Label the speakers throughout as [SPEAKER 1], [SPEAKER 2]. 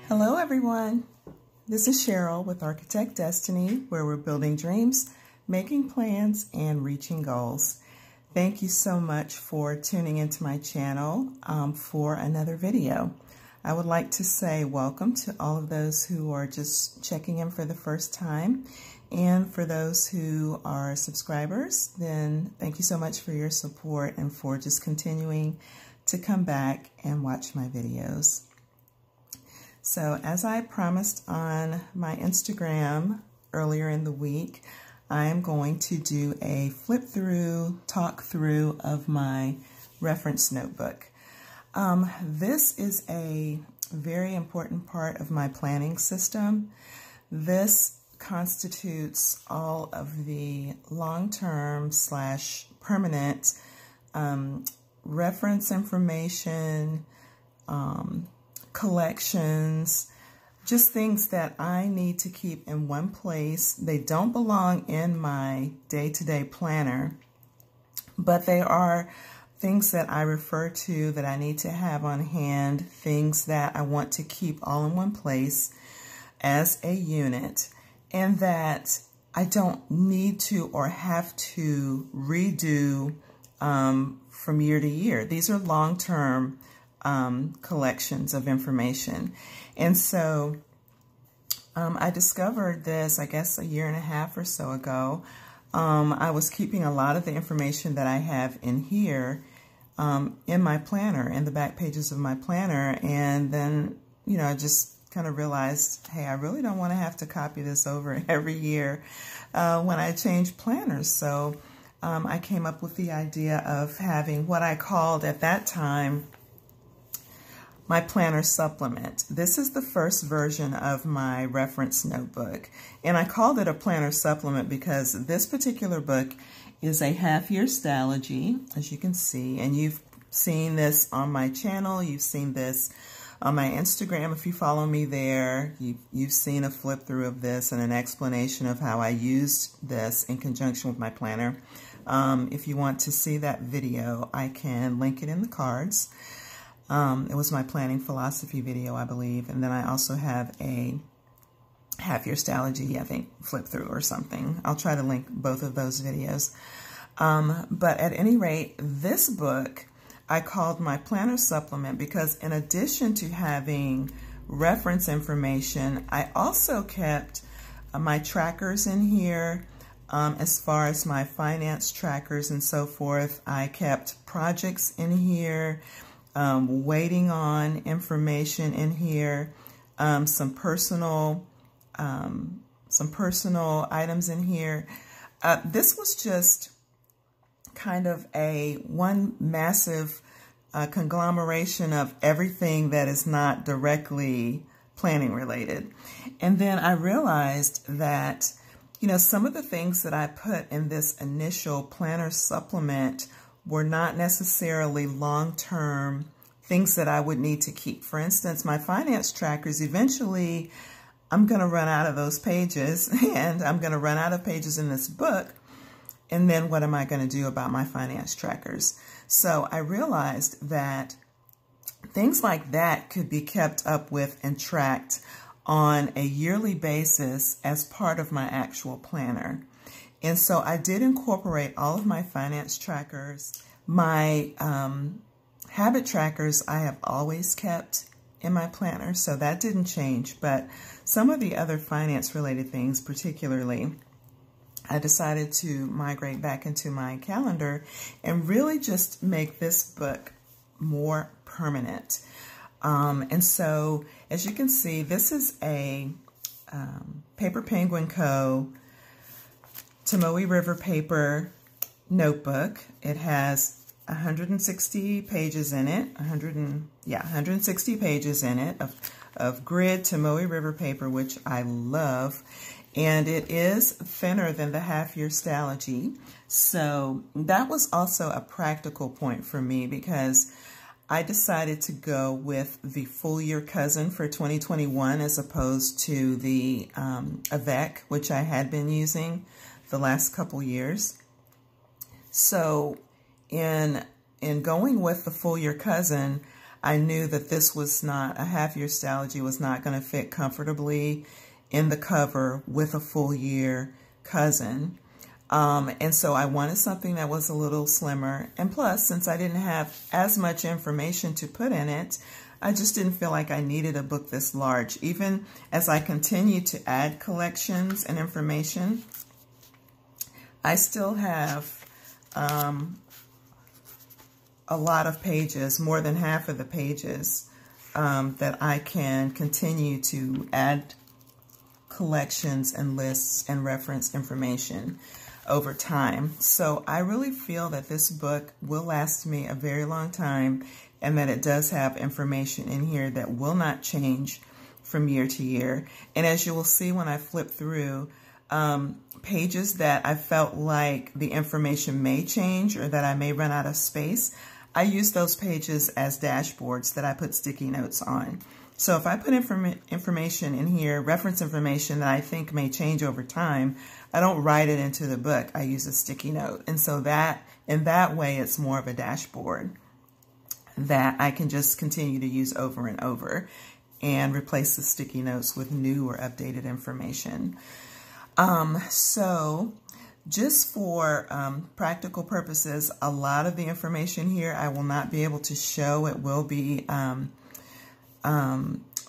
[SPEAKER 1] Hello everyone, this is Cheryl with Architect Destiny, where we're building dreams, making plans, and reaching goals. Thank you so much for tuning into my channel for another video. I would like to say welcome to all of those who are just checking in for the first time, and for those who are subscribers, then thank you so much for your support and for just continuing to come back and watch my videos. So as I promised on my Instagram earlier in the week, I am going to do a flip through, talk through of my reference notebook. This is a very important part of my planning system. This constitutes all of the long-term / permanent reference information, collections, just things that I need to keep in one place. They don't belong in my day-to-day planner, but they are things that I refer to that I need to have on hand, things that I want to keep all in one place as a unit, and that I don't need to or have to redo from year to year. These are long-term collections of information. And so I discovered this, I guess, 1.5 years or so ago. I was keeping a lot of the information that I have in here in my planner, in the back pages of my planner. And then, you know, I just kind of realized, hey, I really don't want to have to copy this over every year when I change planners. So I came up with the idea of having what I called at that time my planner supplement. This is the first version of my reference notebook, and I called it a planner supplement because this particular book is a half-year stylogy, as you can see, and you've seen this on my channel, you've seen this on my Instagram if you follow me there. You've seen a flip through of this and an explanation of how I used this in conjunction with my planner. If you want to see that video, I can link it in the cards. It was my planning philosophy video, I believe. And then I also have a half-year stylogy, I think, flip through or something. I'll try to link both of those videos. But at any rate, this book I called my planner supplement because in addition to having reference information, I also kept my trackers in here. As far as my finance trackers and so forth, I kept projects in here. Waiting on information in here, some personal items in here. This was just kind of one massive conglomeration of everything that is not directly planning related. And then I realized that, you know, some of the things that I put in this initial planner supplement were not necessarily long-term things that I would need to keep. For instance, my finance trackers, eventually I'm going to run out of those pages, and I'm going to run out of pages in this book. And then what am I going to do about my finance trackers? So I realized that things like that could be kept up with and tracked on a yearly basis as part of my actual planner. And so I did incorporate all of my finance trackers. My habit trackers I have always kept in my planner, so that didn't change. But some of the other finance related things, particularly, I decided to migrate back into my calendar and really just make this book more permanent. And so, as you can see, this is a Paper Penguin Co. Tomoe River paper notebook. It has 160 pages in it, 160 pages in it of grid Tomoe River paper, which I love. And it is thinner than the half-year stylogy. So that was also a practical point for me because I decided to go with the full year cousin for 2021 as opposed to the Avec, which I had been using the last couple years. So in going with the full year cousin, I knew that this was not, a half-year Stalogy was not going to fit comfortably in the cover with a full-year cousin. And so I wanted something that was a little slimmer. And plus, since I didn't have as much information to put in it, I just didn't feel like I needed a book this large. Even as I continue to add collections and information, I still have a lot of pages, more than half of the pages, that I can continue to add collections and lists and reference information over time. So I really feel that this book will last me a very long time, and that it does have information in here that will not change from year to year. And as you will see when I flip through, pages that I felt like the information may change or that I may run out of space, I use those pages as dashboards that I put sticky notes on. So if I put information in here, reference information that I think may change over time, I don't write it into the book. I use a sticky note. And so that, in that way, it's more of a dashboard that I can just continue to use over and over and replace the sticky notes with new or updated information. So just for practical purposes, a lot of the information here I will not be able to show. It will be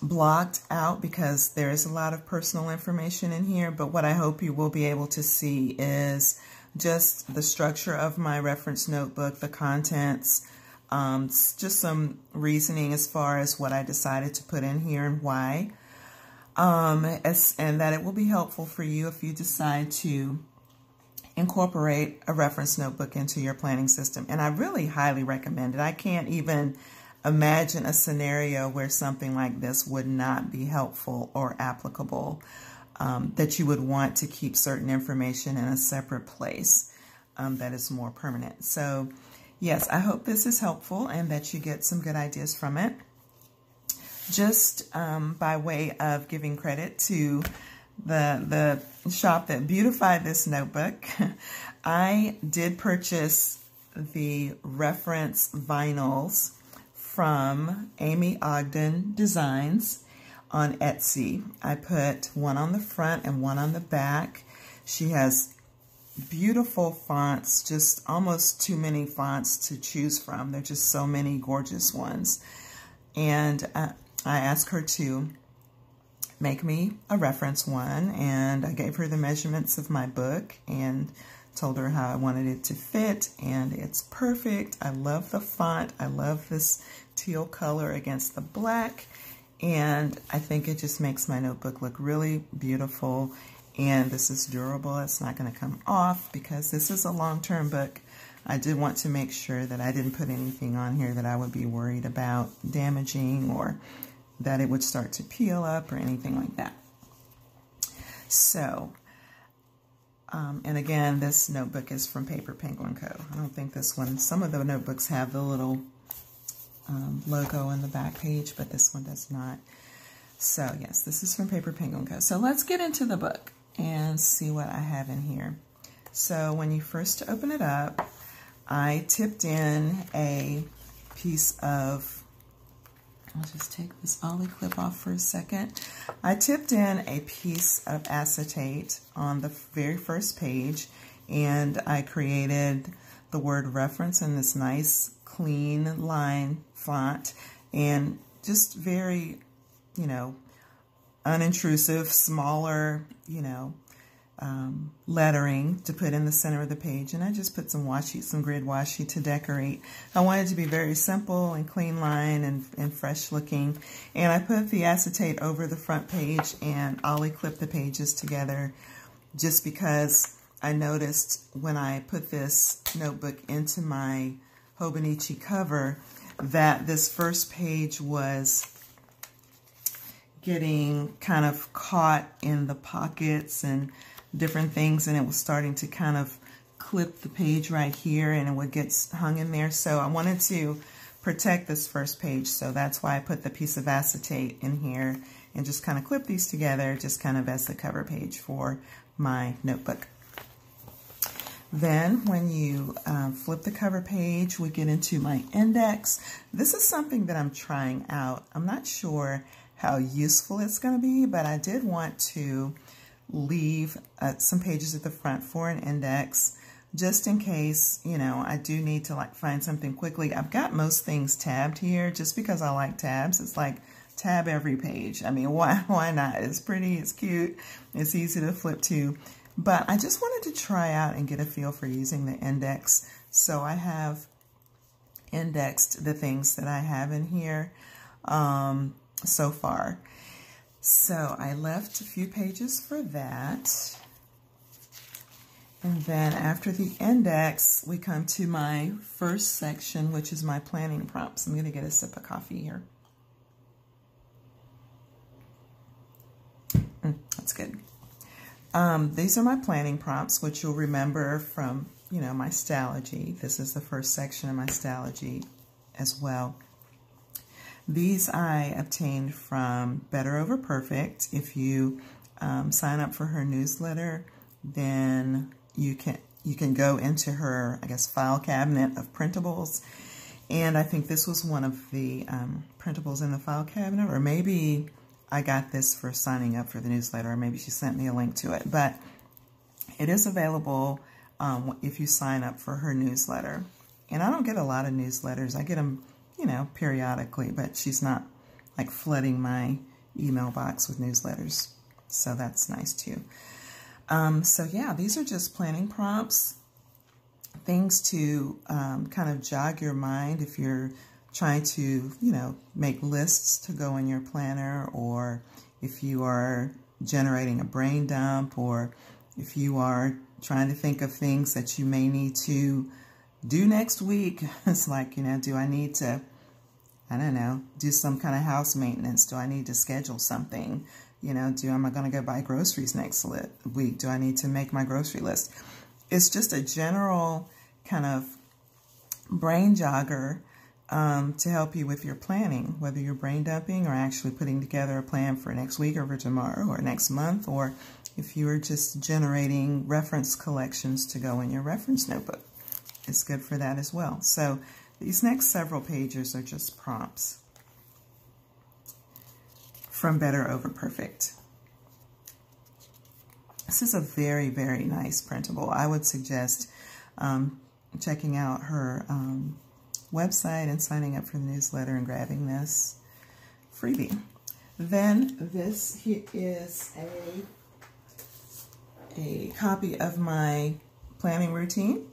[SPEAKER 1] blocked out because there is a lot of personal information in here, but what I hope you will be able to see is just the structure of my reference notebook, the contents, just some reasoning as far as what I decided to put in here and why, and that it will be helpful for you if you decide to incorporate a reference notebook into your planning system. And I really highly recommend it. I can't even imagine a scenario where something like this would not be helpful or applicable, that you would want to keep certain information in a separate place that is more permanent. So yes, I hope this is helpful and that you get some good ideas from it. Just by way of giving credit to the shop that beautified this notebook, I did purchase the reference vinyls from Amy Ogden Designs on Etsy. I put one on the front and one on the back. She has beautiful fonts, just almost too many fonts to choose from. There are just so many gorgeous ones. And I asked her to make me a reference one, and I gave her the measurements of my book and told her how I wanted it to fit, and it's perfect. I love the font. I love this teal color against the black, and I think it just makes my notebook look really beautiful. And this is durable. It's not going to come off because this is a long-term book. I did want to make sure that I didn't put anything on here that I would be worried about damaging or that it would start to peel up or anything like that. So, and again, this notebook is from Paper Penguin Co. I don't think this one, some of the notebooks have the little logo on the back page, but this one does not. So yes, this is from Paper Penguin Co. So let's get into the book and see what I have in here. So when you first open it up, I tipped in a piece of, I'll just take this ollie clip off for a second. I tipped in a piece of acetate on the very first page, and I created the word reference in this nice clean line font, and just very, you know, unintrusive, smaller, you know, lettering to put in the center of the page. And I just put some washi, some grid washi to decorate. I wanted it to be very simple and clean line and fresh looking. And I put the acetate over the front page and ollie clipped the pages together just because I noticed when I put this notebook into my Hobonichi cover that this first page was getting kind of caught in the pockets and different things, and it was starting to kind of clip the page right here and it would get hung in there. So I wanted to protect this first page, so that's why I put the piece of acetate in here and just kind of clip these together just kind of as the cover page for my notebook. Then when you flip the cover page, we get into my index. This is something that I'm trying out. I'm not sure how useful it's going to be, but I did want to leave some pages at the front for an index, just in case, you know, I do need to like find something quickly. I've got most things tabbed here just because I like tabs. It's like tab every page. I mean, why not? It's pretty, it's cute, it's easy to flip to. But I just wanted to try out and get a feel for using the index. So I have indexed the things that I have in here so far. So I left a few pages for that. And then after the index, we come to my first section, which is my planning prompts. I'm going to get a sip of coffee here. That's good. These are my planning prompts, which you'll remember from, you know, my Stalogy. This is the first section of my Stalogy as well. These I obtained from Better Over Perfect. If you sign up for her newsletter, then you can go into her, I guess, file cabinet of printables. And I think this was one of the printables in the file cabinet, or maybe I got this for signing up for the newsletter, or maybe she sent me a link to it. But it is available if you sign up for her newsletter. And I don't get a lot of newsletters. I get them, you know, periodically, but she's not like flooding my email box with newsletters. So that's nice too. So yeah, these are just planning prompts, things to kind of jog your mind if you're trying to, you know, make lists to go in your planner, or if you are generating a brain dump, or if you are trying to think of things that you may need to do next week. It's like, you know, do I need to, I don't know, do some kind of house maintenance? Do I need to schedule something? You know, am I going to go buy groceries next week? Do I need to make my grocery list? It's just a general kind of brain jogger to help you with your planning, whether you're brain dumping or actually putting together a plan for next week or for tomorrow or next month, or if you're just generating reference collections to go in your reference notebook. It's good for that as well. So these next several pages are just prompts from Better Over Perfect. This is a very, very nice printable. I would suggest checking out her website and signing up for the newsletter and grabbing this freebie. Then this here is a copy of my planning routine.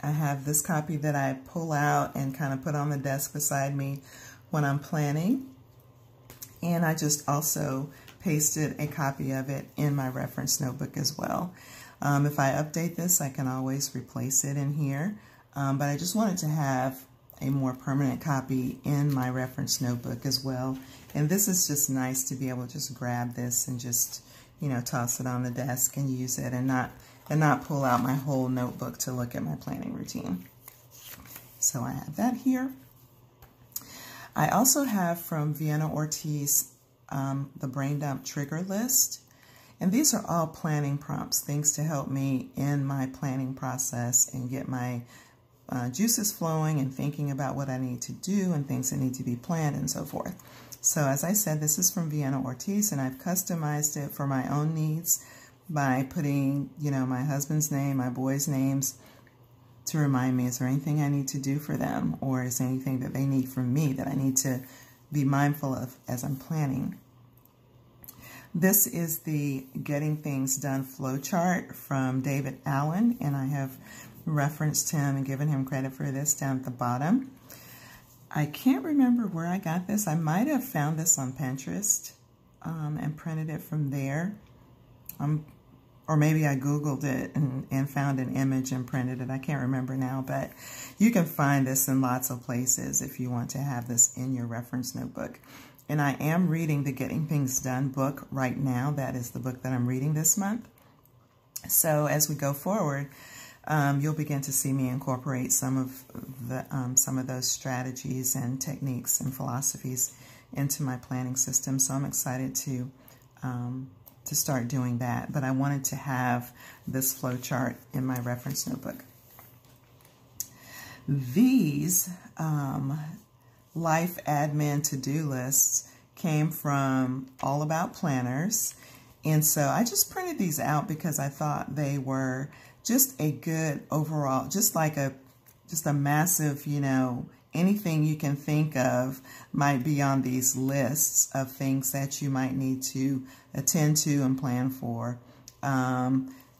[SPEAKER 1] I have this copy that I pull out and kind of put on the desk beside me when I'm planning. And I just also pasted a copy of it in my reference notebook as well. If I update this, I can always replace it in here. But I just wanted to have a more permanent copy in my reference notebook as well. And this is just nice to be able to just grab this and just, you know, toss it on the desk and use it, and not pull out my whole notebook to look at my planning routine. So I have that here. I also have from Vienna Ortiz the Brain Dump Trigger List. And these are all planning prompts, things to help me in my planning process and get my juices flowing and thinking about what I need to do and things that need to be planned and so forth. So as I said, this is from Vienna Ortiz, and I've customized it for my own needs by putting, you know, my husband's name, my boys' names, to remind me, is there anything I need to do for them, or is there anything that they need from me that I need to be mindful of as I'm planning. This is the Getting Things Done flowchart from David Allen, and I have referenced him and given him credit for this down at the bottom. I can't remember where I got this. I might have found this on Pinterest and printed it from there. Or maybe I Googled it and found an image and printed it. I can't remember now, but you can find this in lots of places if you want to have this in your reference notebook. And I am reading the Getting Things Done book right now. That is the book that I'm reading this month. So as we go forward, you'll begin to see me incorporate some of those strategies and techniques and philosophies into my planning system. So I'm excited to to start doing that, but I wanted to have this flow chart in my reference notebook. These life admin to-do lists came from All About Planners, and so I just printed these out because I thought they were just a good overall, just a massive, you know, anything you can think of might be on these lists of things that you might need to attend to and plan for.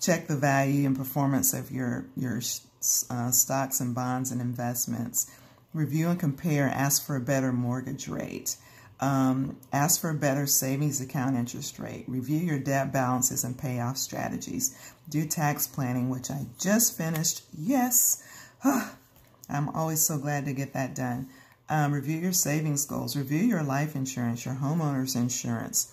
[SPEAKER 1] Check the value and performance of your stocks and bonds and investments. Review and compare. Ask for a better mortgage rate. Ask for a better savings account interest rate. Review your debt balances and payoff strategies. Do tax planning, which I just finished. Yes. I'm always so glad to get that done. Review your savings goals. Review your life insurance, your homeowner's insurance.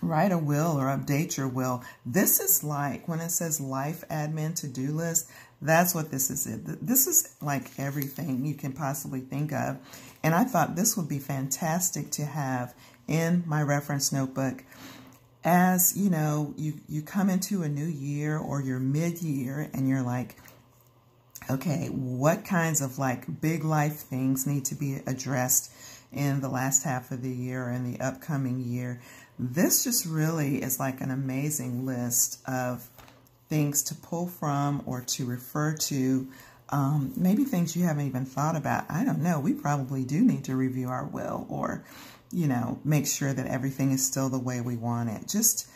[SPEAKER 1] Write a will or update your will. This is like, when it says life admin to-do list, that's what this is. This is like everything you can possibly think of. And I thought this would be fantastic to have in my reference notebook. As you know, you come into a new year or you're mid-year and you're like, okay, what kinds of like big life things need to be addressed in the last half of the year and the upcoming year? This just really is like an amazing list of things to pull from or to refer to. Maybe things you haven't even thought about. I don't know. We probably do need to review our will or, you know, make sure that everything is still the way we want it. This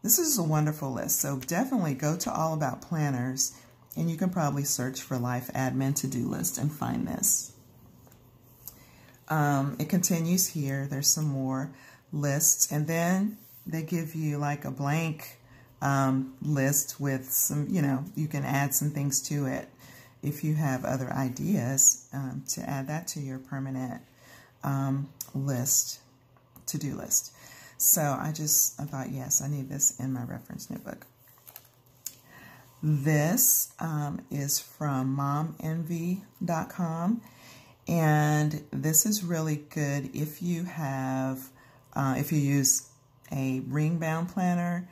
[SPEAKER 1] is a wonderful list. So definitely go to All About Planners. And you can probably search for Life Admin To-Do List and find this. It continues here. There's some more lists. And then they give you like a blank list with some, you know, you can add some things to it if you have other ideas to add that to your permanent list, to-do list. So I thought, yes, I need this in my reference notebook. This is from momenvy.com, and this is really good if you have, if you use a ring-bound planner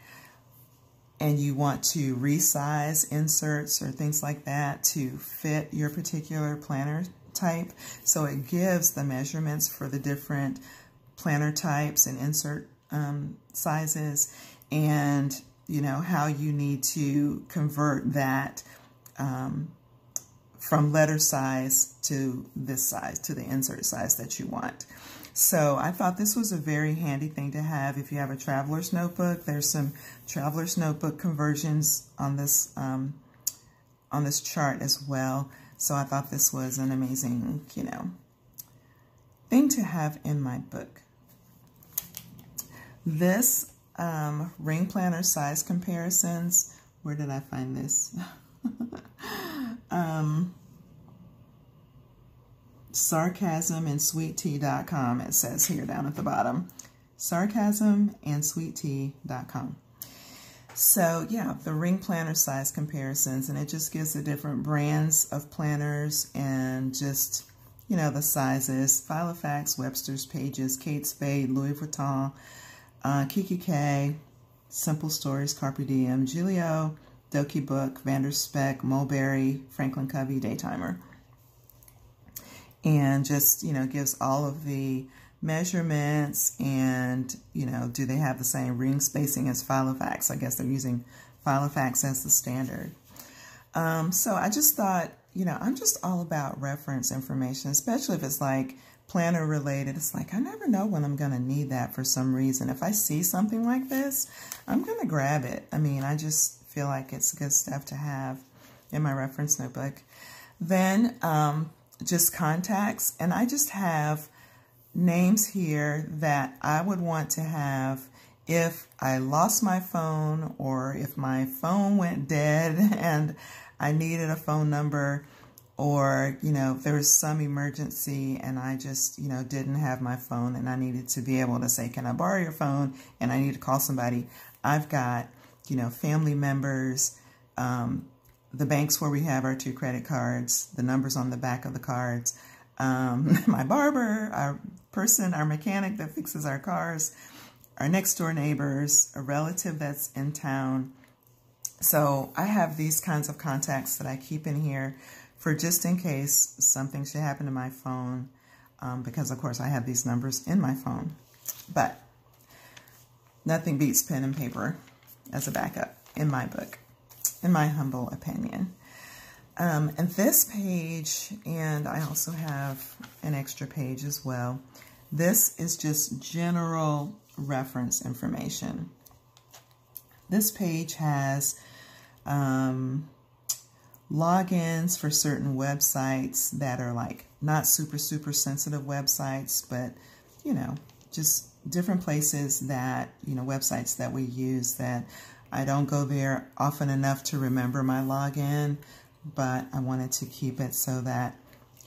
[SPEAKER 1] and you want to resize inserts or things like that to fit your particular planner type. So it gives the measurements for the different planner types and insert sizes, and you know, how you need to convert that from letter size to this size, to the insert size that you want. So I thought this was a very handy thing to have if you have a traveler's notebook. There's some traveler's notebook conversions on this chart as well. So I thought this was an amazing, you know, thing to have in my book. This ring planner size comparisons. Where did I find this? sarcasmandsweettea.com, it says here down at the bottom. sarcasmandsweettea.com. So yeah, the ring planner size comparisons, and it just gives the different brands of planners and just, you know, the sizes. Filofax, Webster's, Pages, Kate Spade, Louis Vuitton, Kiki K, Simple Stories, Carpe Diem, Giglio, Doki Book, Vanderspeck, Mulberry, Franklin Covey, Daytimer. And just, you know, gives all of the measurements and, you know, do they have the same ring spacing as Filofax? I guess they're using Filofax as the standard. So I just thought, you know, I'm just all about reference information, especially if it's like planner related. It's like, I never know when I'm going to need that for some reason. If I see something like this, I'm going to grab it. I mean, I just feel like it's good stuff to have in my reference notebook. Then just contacts, and I just have names here that I would want to have if I lost my phone or if my phone went dead and I needed a phone number, or, you know, if there was some emergency and I just, you know, didn't have my phone and I needed to be able to say, can I borrow your phone? And I need to call somebody. I've got, you know, family members, the banks where we have our 2 credit cards, the numbers on the back of the cards, my barber, our mechanic that fixes our cars, our next door neighbors, a relative that's in town. So I have these kinds of contacts that I keep in here for just in case something should happen to my phone, because of course I have these numbers in my phone. But nothing beats pen and paper as a backup in my book, in my humble opinion. And this page, and I also have an extra page as well, this is just general reference information. This page has logins for certain websites that are like not super sensitive websites, but you know, just different places that, you know, websites that we use that I don't go there often enough to remember my login, but I wanted to keep it so that,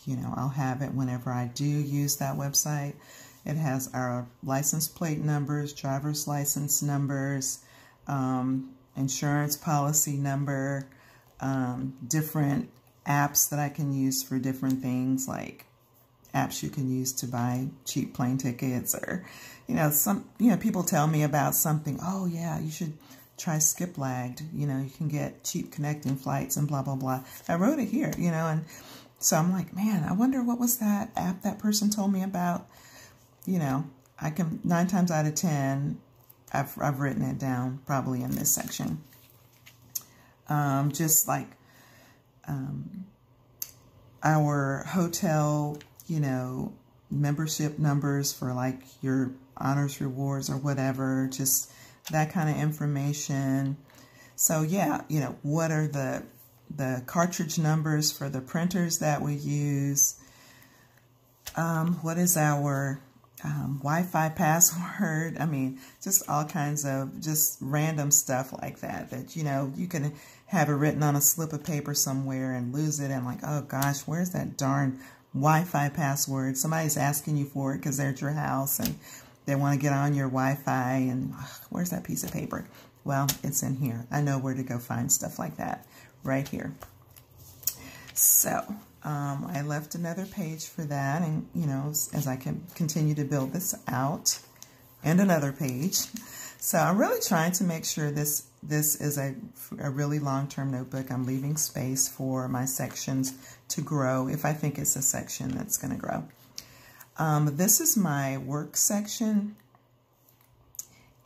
[SPEAKER 1] you know, I'll have it whenever I do use that website. It has our license plate numbers, driver's license numbers, insurance policy number, different apps that I can use for different things, like apps you can use to buy cheap plane tickets, or, you know, people tell me about something, oh yeah, you should try Skip Lagged, you know, you can get cheap connecting flights and blah, blah, blah. I wrote it here, you know, and so I'm like, man, I wonder what was that app that person told me about. You know, I can, 9 times out of 10, I've written it down probably in this section. Just like our hotel, you know, membership numbers for like your honors rewards or whatever, just that kind of information. So yeah, you know, what are the cartridge numbers for the printers that we use? What is our Wi-Fi password? I mean, just all kinds of just random stuff like that, that, you know, you can have it written on a slip of paper somewhere and lose it and like, oh gosh, where's that darn Wi-Fi password? Somebody's asking you for it because they're at your house and they want to get on your Wi-Fi and where's that piece of paper? Well, it's in here. I know where to go find stuff like that right here. So I left another page for that, and you know, as I can continue to build this out, and another page. So I'm really trying to make sure this is a really long-term notebook. I'm leaving space for my sections to grow if I think it's a section that's going to grow. This is my work section,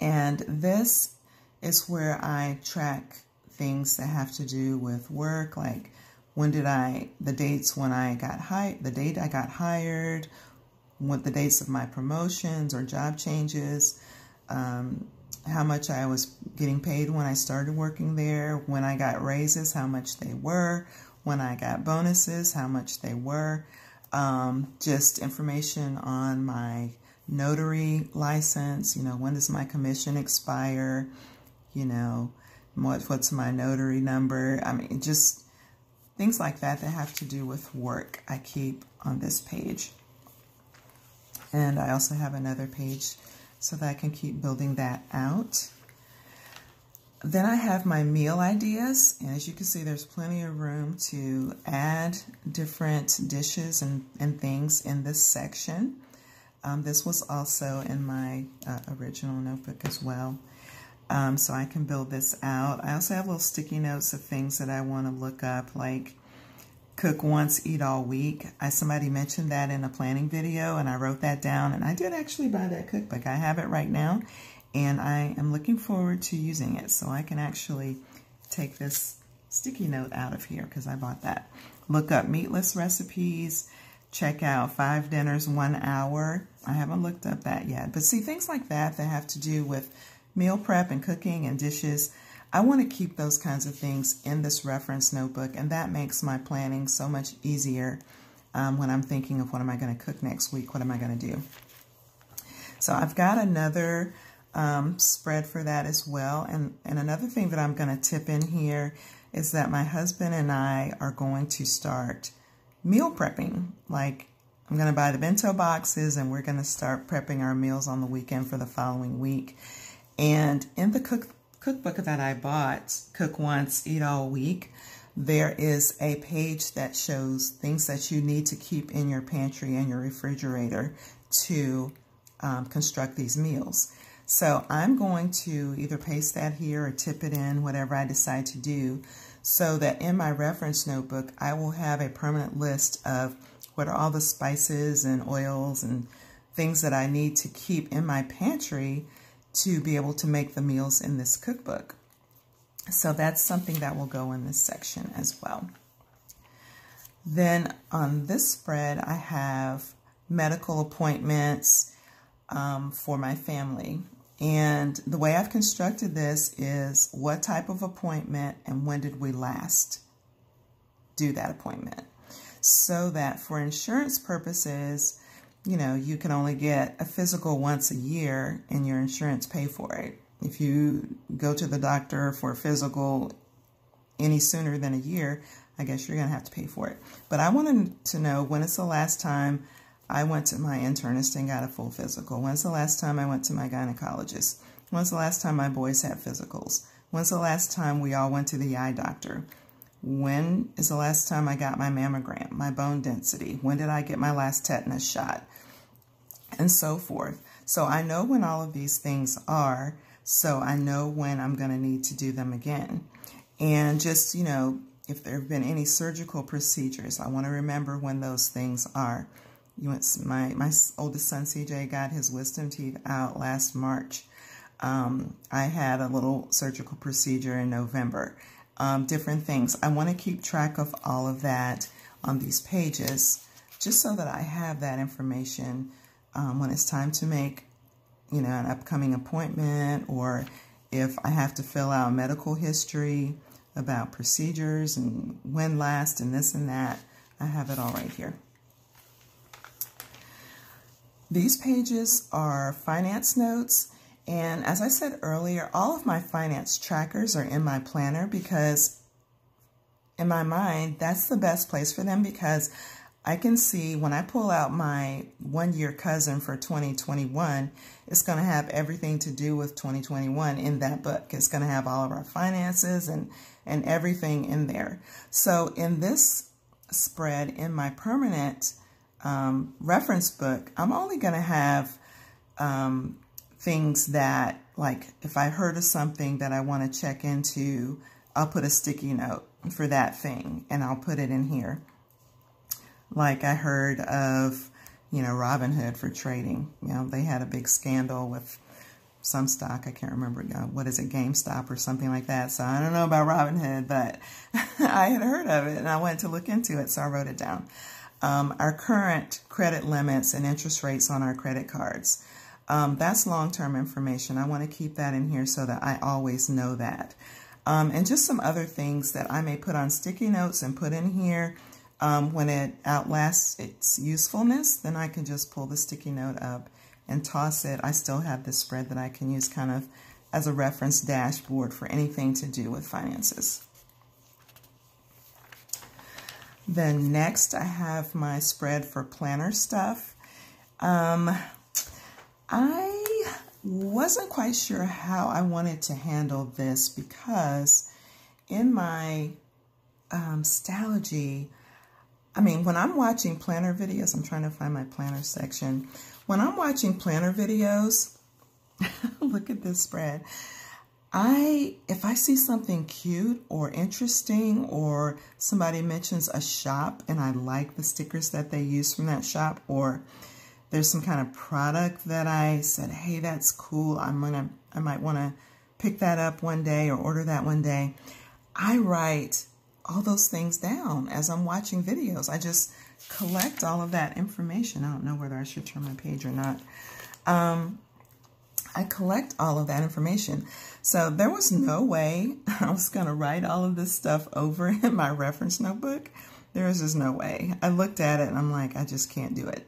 [SPEAKER 1] and this is where I track things that have to do with work, like when did the dates when I got hired, the date I got hired, what the dates of my promotions or job changes, how much I was getting paid when I started working there, when I got raises, how much they were, when I got bonuses, how much they were, just information on my notary license, you know, when does my commission expire, you know, what's my notary number. I mean, just things like that that have to do with work I keep on this page. And I also have another page so that I can keep building that out. Then I have my meal ideas, and as you can see, there's plenty of room to add different dishes and things in this section. This was also in my original notebook as well. So I can build this out. I also have little sticky notes of things that I want to look up, like cook once, eat all week. Somebody mentioned that in a planning video, and I wrote that down, and I did actually buy that cookbook. I have it right now, and I am looking forward to using it, so I can actually take this sticky note out of here because I bought that. Look up meatless recipes, check out 5 dinners, 1 hour. I haven't looked up that yet, but see, things like that that have to do with meal prep and cooking and dishes, I want to keep those kinds of things in this reference notebook, and that makes my planning so much easier when I'm thinking of what am I going to cook next week, what am I going to do. So I've got another spread for that as well, and another thing that I'm going to tip in here is that my husband and I are going to start meal prepping. Like, I'm going to buy the bento boxes, and we're going to start prepping our meals on the weekend for the following week. And in the cookbook that I bought, Cook Once, Eat All Week, there is a page that shows things that you need to keep in your pantry and your refrigerator to construct these meals. So I'm going to either paste that here or tip it in, whatever I decide to do, so that in my reference notebook, I will have a permanent list of what are all the spices and oils and things that I need to keep in my pantry to be able to make the meals in this cookbook. So that's something that will go in this section as well. Then on this spread, I have medical appointments for my family. And the way I've constructed this is what type of appointment and when did we last do that appointment. So that for insurance purposes, you know, you can only get a physical once a year and your insurance pay for it. If you go to the doctor for a physical any sooner than a year, I guess you're going to have to pay for it. But I wanted to know, when is the last time I went to my internist and got a full physical? When's the last time I went to my gynecologist? When's the last time my boys had physicals? When's the last time we all went to the eye doctor? When is the last time I got my mammogram, my bone density? When did I get my last tetanus shot? And so forth. So I know when all of these things are, so I know when I'm going to need to do them again. And just, you know, if there have been any surgical procedures, I want to remember when those things are. My oldest son, CJ, got his wisdom teeth out last March. I had a little surgical procedure in November. Different things. I want to keep track of all of that on these pages, just so that I have that information when it's time to make, you know, an upcoming appointment, or if I have to fill out medical history about procedures and when last and this and that. I have it all right here. These pages are finance notes, and as I said earlier, all of my finance trackers are in my planner, because in my mind, that's the best place for them, because I can see when I pull out my one-year cousin for 2021, it's going to have everything to do with 2021 in that book. It's going to have all of our finances and everything in there. So in this spread, in my permanent reference book, I'm only going to have things that, like, if I heard of something that I want to check into, I'll put a sticky note for that thing and I'll put it in here. Like I heard of, you know, Robinhood for trading. You know, they had a big scandal with some stock. I can't remember, what is it, GameStop or something like that. So I don't know about Robinhood, but I had heard of it and I went to look into it, so I wrote it down. Our current credit limits and interest rates on our credit cards. That's long-term information. I want to keep that in here so that I always know that. And just some other things that I may put on sticky notes and put in here. When it outlasts its usefulness, then I can just pull the sticky note up and toss it. I still have this spread that I can use kind of as a reference dashboard for anything to do with finances. Then next I have my spread for planner stuff. I wasn't quite sure how I wanted to handle this, because in my Stalogy, I mean, when I'm watching planner videos, I'm trying to find my planner section. When I'm watching planner videos, look at this spread. If I see something cute or interesting, or somebody mentions a shop and I like the stickers that they use from that shop, or there's some kind of product that I said, hey, that's cool, I might want to pick that up one day or order that one day, I write all those things down as I'm watching videos. I just collect all of that information. I don't know whether I should turn my page or not. I collect all of that information. So there was no way I was going to write all of this stuff over in my reference notebook. There was just no way. I looked at it and I'm like, I just can't do it.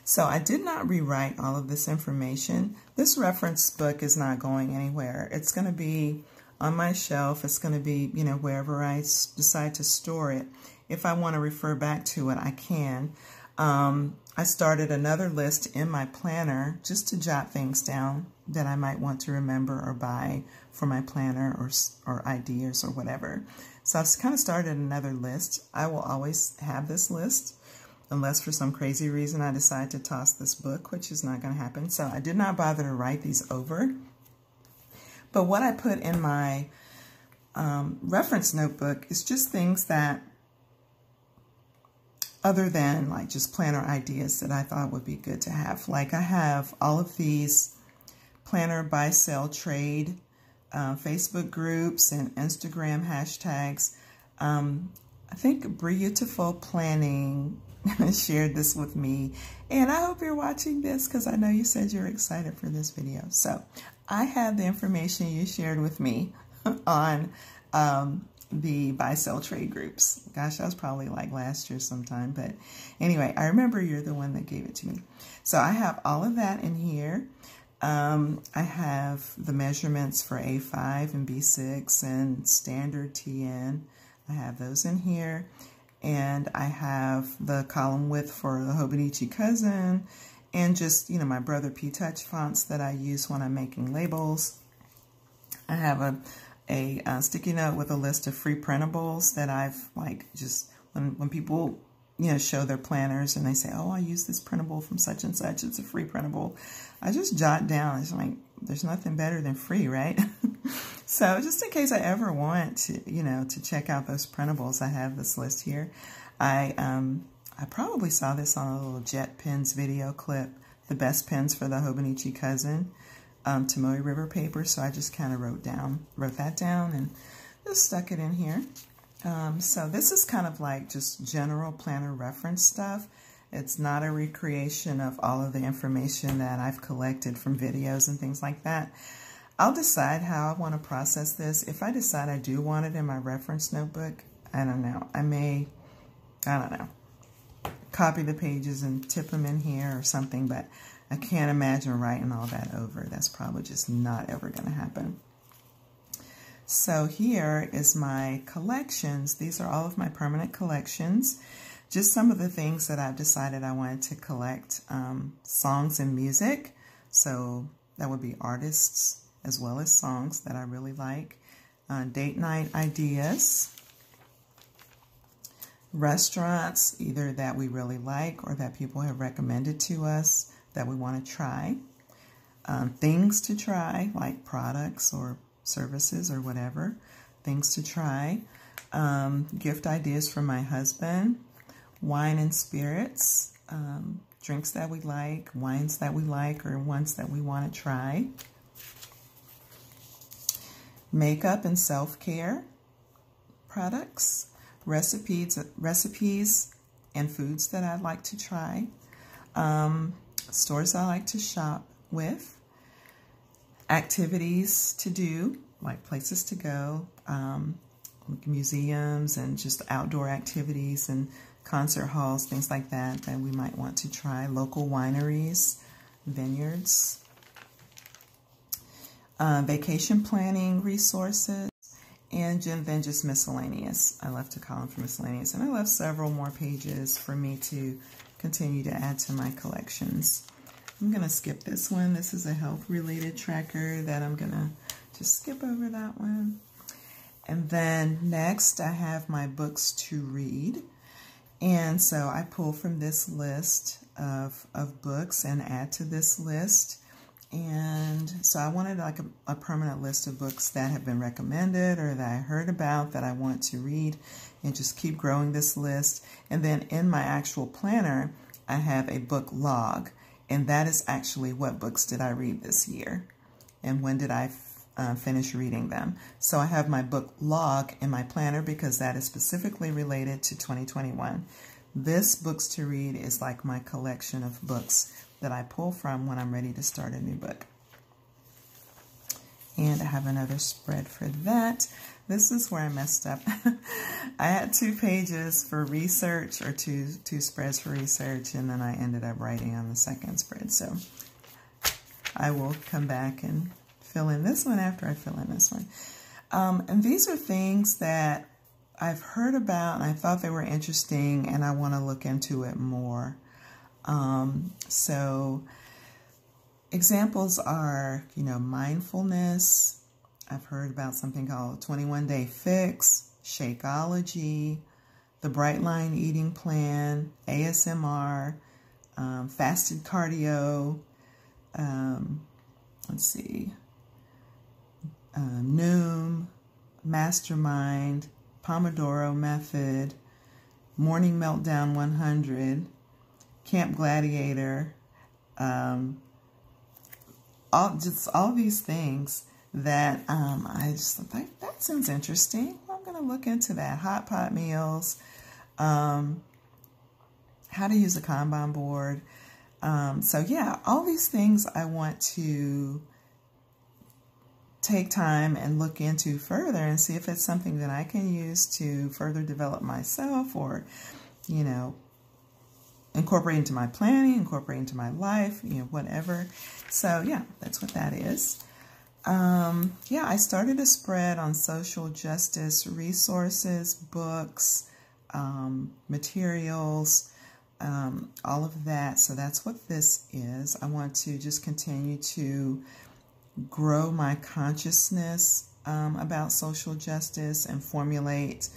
[SPEAKER 1] So I did not rewrite all of this information. This reference book is not going anywhere. It's going to be on my shelf. It's going to be, you know, wherever I decide to store it. If I want to refer back to it, I can. I started another list in my planner just to jot things down that I might want to remember or buy for my planner, or ideas or whatever. So I've kind of started another list. I will always have this list. unless for some crazy reason I decide to toss this book, which is not going to happen. So I did not bother to write these over. But what I put in my reference notebook is just things that, other than like just planner ideas, that I thought would be good to have. Like I have all of these planner buy, sell, trade Facebook groups and Instagram hashtags. I think Beautiful Planning shared this with me, and I hope you're watching this because I know you said you're excited for this video. So I have the information you shared with me on the buy, sell, trade groups. Gosh, that was probably like last year sometime, but anyway, I remember you're the one that gave it to me. So I have all of that in here. I have the measurements for A5 and B6 and standard TN. I have those in here. And I have the column width for the Hobonichi Cousin and just, you know, my Brother P Touch fonts that I use when I'm making labels. I have a sticky note with a list of free printables that I've like just, when people, you know, show their planners and they say, oh, I use this printable from such and such, it's a free printable. I just jot down, it's like, there's nothing better than free, right? So just in case I ever want to, you know, to check out those printables, I have this list here. I probably saw this on a little Jet Pens video clip, the best pens for the Hobonichi Cousin, Tomoe River paper. So I just kind of wrote that down and just stuck it in here. So this is kind of like just general planner reference stuff. It's not a recreation of all of the information that I've collected from videos and things like that. I'll decide how I want to process this. If I decide I do want it in my reference notebook, I don't know. I don't know, copy the pages and tip them in here or something, but I can't imagine writing all that over. That's probably just not ever going to happen. So here is my collections. These are all of my permanent collections. Just some of the things that I've decided I wanted to collect. Songs and music. So that would be artists as well as songs that I really like. Date night ideas. Restaurants, either that we really like or that people have recommended to us that we want to try. Things to try, like products or services or whatever. Things to try. Gift ideas from my husband. Wine and spirits. Drinks that we like, wines that we like, or ones that we want to try. Makeup and self-care products. Recipes and foods that I'd like to try. Stores I like to shop with. Activities to do, like places to go. Museums and just outdoor activities and concert halls, things like that that we might want to try. Local wineries, vineyards. Vacation planning resources. And then just miscellaneous. I left a column for miscellaneous, and I left several more pages for me to continue to add to my collections. I'm going to skip this one. This is a health-related tracker that I'm going to just skip over that one. And then next I have my books to read. And so I pull from this list of books and add to this list. And so I wanted like a permanent list of books that have been recommended or that I heard about that I want to read, and just keep growing this list. And then in my actual planner, I have a book log, and that is actually what books did I read this year and when did I finish reading them. So I have my book log in my planner because that is specifically related to 2021. This books to read is like my collection of books that I pull from when I'm ready to start a new book. And I have another spread for that. This is where I messed up. I had 2 pages for research, or two spreads for research, and then I ended up writing on the second spread. So I will come back and fill in this one after I fill in this one. And these are things that I've heard about and I thought they were interesting, and I want to look into it more. So examples are, you know, mindfulness. I've heard about something called 21-Day Fix, Shakeology, the Bright Line Eating Plan, ASMR, fasted cardio, let's see, Noom, Mastermind, Pomodoro Method, Morning Meltdown 100, Camp Gladiator, all these things that I just thought that sounds interesting. I'm going to look into that. Hot pot meals, how to use a Kanban board. So yeah, all these things I want to take time and look into further and see if it's something that I can use to further develop myself, or, you know, incorporate into my planning, incorporate into my life, you know, whatever. So yeah, that's what that is. Yeah, I started a spread on social justice resources, books, materials, all of that. So that's what this is. I want to just continue to grow my consciousness about social justice and formulate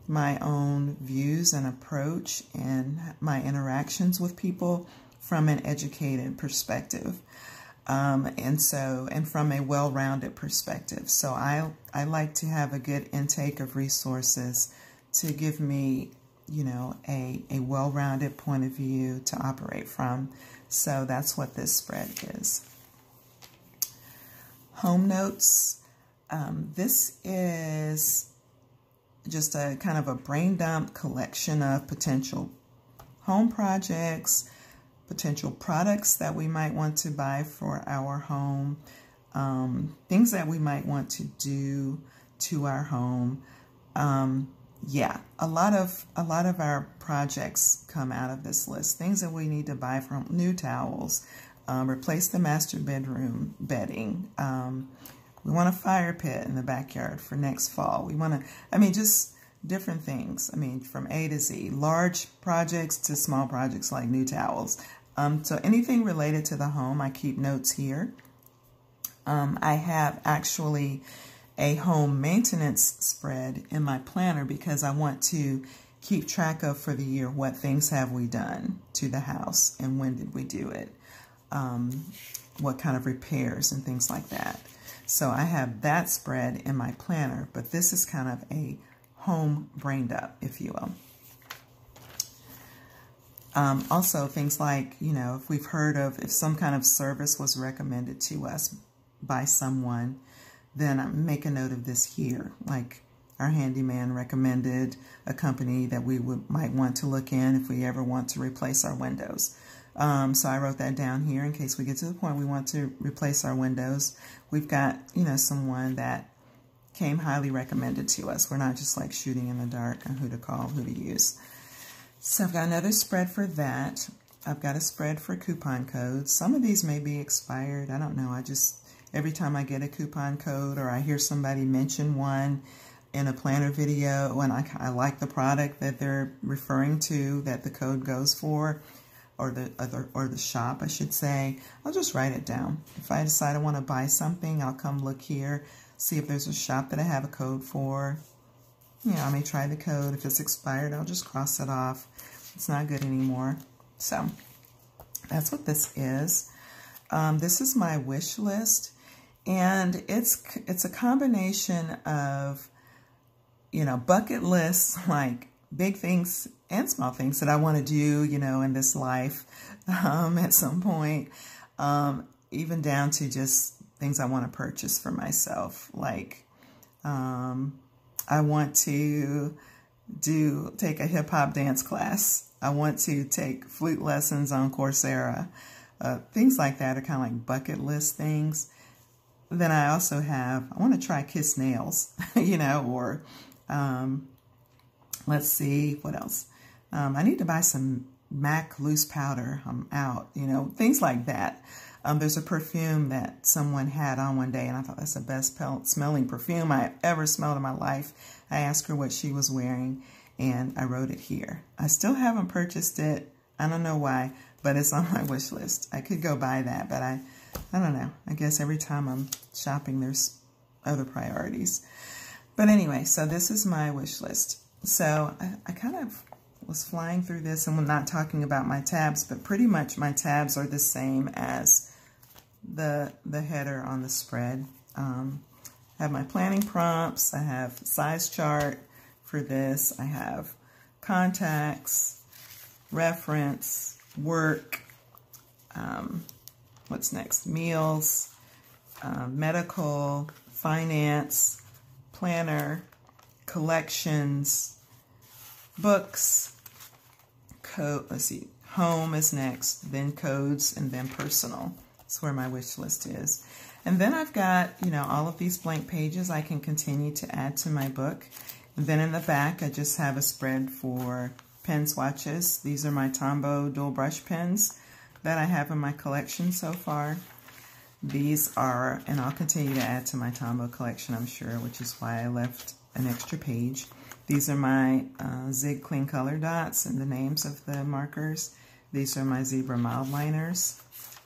[SPEAKER 1] my own views and approach and my interactions with people from an educated perspective. And from a well-rounded perspective. So I like to have a good intake of resources to give me, you know, a well-rounded point of view to operate from. So that's what this spread is. Home notes. This is just a kind of a brain dump collection of potential home projects, potential products that we might want to buy for our home, things that we might want to do to our home. Yeah, a lot of our projects come out of this list. Things that we need to buy from: new towels, replace the master bedroom bedding. We want a fire pit in the backyard for next fall. We want to, I mean, just different things. I mean, from A to Z, large projects to small projects like new towels. So anything related to the home, I keep notes here. I have actually a home maintenance spread in my planner because I want to keep track of for the year what things have we done to the house and when did we do it, what kind of repairs and things like that. So I have that spread in my planner, but this is kind of a home brained up, if you will. Also, things like, you know, if we've heard of, if some kind of service was recommended to us by someone, then I make a note of this here. Like our handyman recommended a company that we might want to look in if we ever want to replace our windows. So I wrote that down here in case we get to the point we want to replace our windows. We've got, you know, someone that came highly recommended to us. We're not just like shooting in the dark on who to call, who to use. So I've got another spread for that. I've got a spread for coupon codes. Some of these may be expired. I don't know. I just, every time I get a coupon code or I hear somebody mention one in a planner video and I like the product that they're referring to that the code goes for, or the shop, I should say, I'll just write it down. If I decide I want to buy something, I'll come look here, see if there's a shop that I have a code for. You know, I may try the code. If it's expired, I'll just cross it off. It's not good anymore. So that's what this is. This is my wish list, and it's a combination of, you know, bucket lists, like big things and small things that I want to do, you know, in this life at some point, even down to just things I want to purchase for myself. Like, I want to take a hip-hop dance class. I want to take flute lessons on Coursera. Things like that are kind of like bucket list things. Then I also have, I want to try kiss nails, you know, or let's see, what else? I need to buy some MAC loose powder. I'm out, you know, things like that. There's a perfume that someone had on one day, and I thought that's the best smelling perfume I ever smelled in my life. I asked her what she was wearing, and I wrote it here. I still haven't purchased it. I don't know why, but it's on my wish list. I could go buy that, but I don't know. I guess every time I'm shopping, there's other priorities. But anyway, so this is my wish list. So I kind of was flying through this, and we're not talking about my tabs, but pretty much my tabs are the same as the header on the spread. I have my planning prompts, I have size chart for this, I have contacts, reference, work, what's next, meals, medical, finance, planner, collections, books, code, let's see, home is next, then codes, and then personal. That's where my wish list is. And then I've got, all of these blank pages I can continue to add to my book. And then in the back, I just have a spread for pen swatches. These are my Tombow dual brush pens that I have in my collection so far. These are, and I'll continue to add to my Tombow collection, I'm sure, which is why I left an extra page. These are my Zig Clean Color dots and the names of the markers. These are my Zebra mild liners.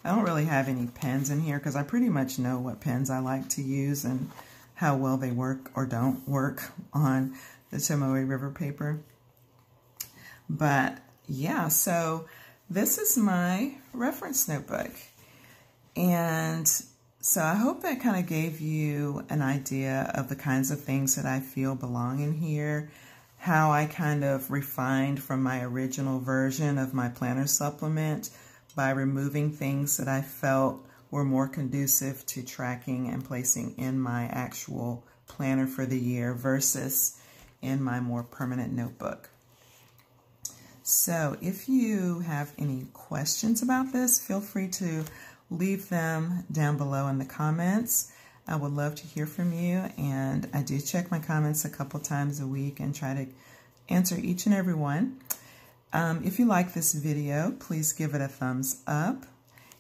[SPEAKER 1] I don't really have any pens in here because I pretty much know what pens I like to use and how well they work or don't work on the Tomoe River paper. But yeah, so this is my reference notebook. And so I hope that kind of gave you an idea of the kinds of things that I feel belong in here, how I kind of refined from my original version of my planner supplement by removing things that I felt were more conducive to tracking and placing in my actual planner for the year versus in my more permanent notebook. So if you have any questions about this, feel free to leave them down below in the comments. I would love to hear from you, and I do check my comments a couple times a week and try to answer each and every one. If you like this video, please give it a thumbs up.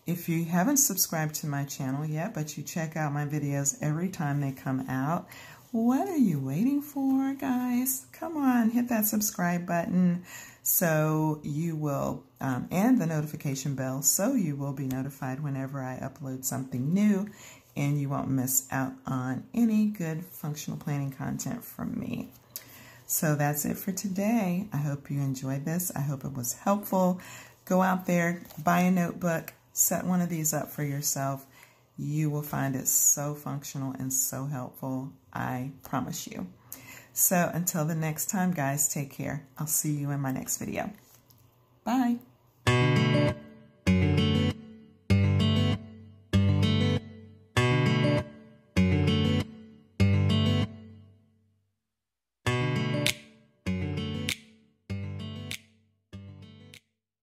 [SPEAKER 1] If you haven't subscribed to my channel yet, but you check out my videos every time they come out, what are you waiting for, guys? Come on, hit that subscribe button so you will, and the notification bell, so you will be notified whenever I upload something new, and you won't miss out on any good functional planning content from me. So that's it for today. I hope you enjoyed this. I hope it was helpful. Go out there, buy a notebook, set one of these up for yourself. You will find it so functional and so helpful. I promise you. So until the next time, guys, take care. I'll see you in my next video. Bye.